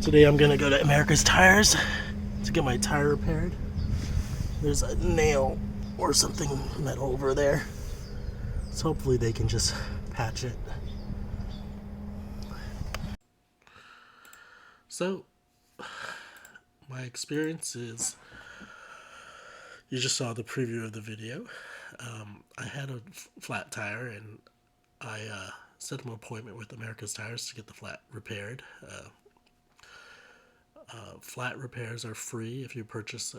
Today I'm gonna go to America's Tires to get my tire repaired. There's a nail or something metal over there, so hopefully they can just patch it. So my experience is, you just saw the preview of the video. I had a flat tire and I set an appointment with America's Tires to get the flat repaired. Flat repairs are free if you purchase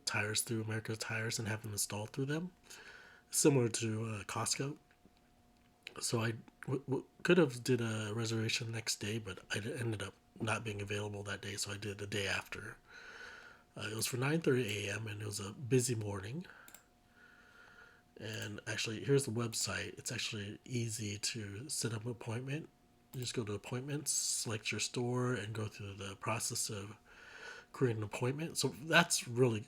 tires through America's Tires and have them installed through them, similar to Costco. So I could have did a reservation next day, but I ended up not being available that day, so I did the day after. It was for 9:30 a.m. and it was a busy morning. And actually, here's the website. It's actually easy to set up an appointment. You just go to appointments, select your store, and go through the process of creating an appointment. So that's really,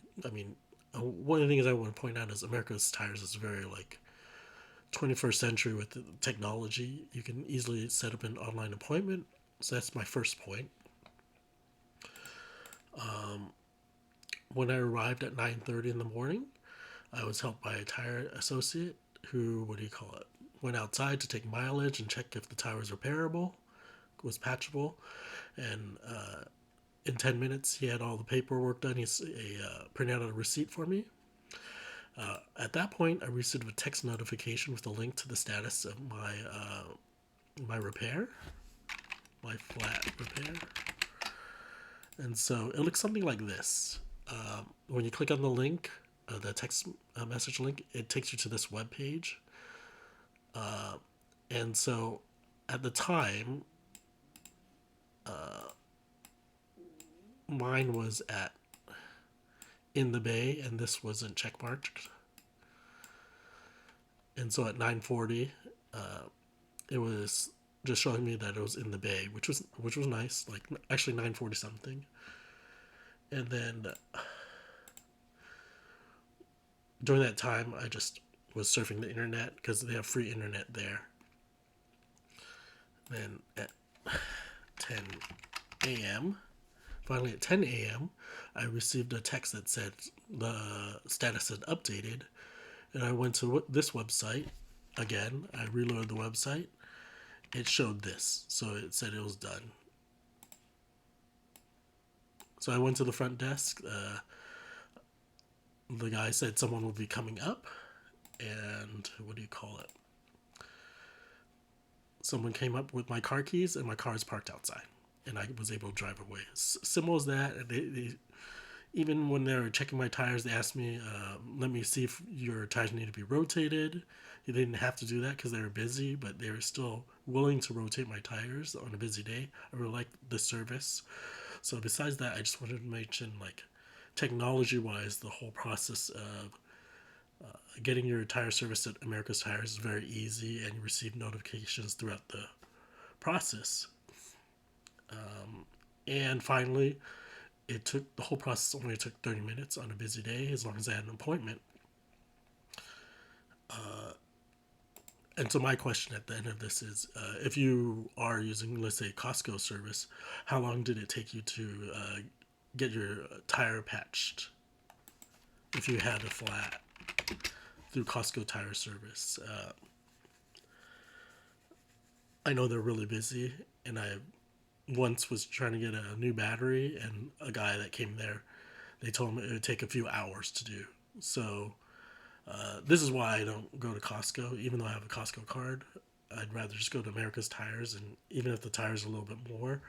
one of the things I want to point out is America's Tires is very 21st century with the technology. You can easily set up an online appointment. So that's my first point. When I arrived at 9:30 in the morning, I was helped by a tire associate who, went outside to take mileage and check if the tire was repairable, was patchable, and in 10 minutes he had all the paperwork done. He printed out a receipt for me. At that point, I received a text notification with a link to the status of my repair, my flat repair. And so it looks something like this. When you click on the link, the text message link, it takes you to this web page. And so at the time, mine was in the bay, and this wasn't checkmarked. And so at 9:40, it was just showing me that it was in the bay, which was nice. Like actually 9:40 something. And then during that time, I just was surfing the internet because they have free internet there. Then at 10 a.m., finally at 10 a.m., I received a text that said the status had updated, and I went to this website again. I reloaded the website. It showed this, so it said it was done. So I went to the front desk. The guy said someone would be coming up, and someone came up with my car keys, and my car is parked outside, and I was able to drive away. Simple as that. They even when they were checking my tires, they asked me, "Let me see if your tires need to be rotated." They didn't have to do that because they were busy, but they were still willing to rotate my tires on a busy day. I really liked the service. So besides that, I just wanted to mention, technology-wise, the whole process of getting your tire service at America's Tires is very easy, and you receive notifications throughout the process. And finally, the whole process only took 30 minutes on a busy day, as long as I had an appointment. And so my question at the end of this is, if you are using, let's say, Costco service, how long did it take you to get your tire patched if you had a flat through Costco tire service? I know they're really busy, and I once was trying to get a new battery, and a guy that came there, they told me it would take a few hours to do. So this is why I don't go to Costco, even though I have a Costco card. I'd rather just go to America's Tires, and even if the tire's a little bit more,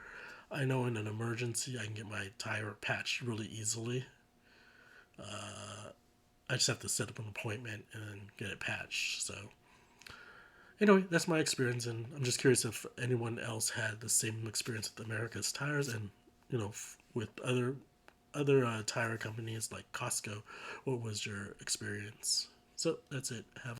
I know in an emergency I can get my tire patched really easily. I just have to set up an appointment and get it patched. So anyway, that's my experience, and I'm just curious if anyone else had the same experience with America's Tires, and with other tire companies like Costco. What was your experience? So that's it. Have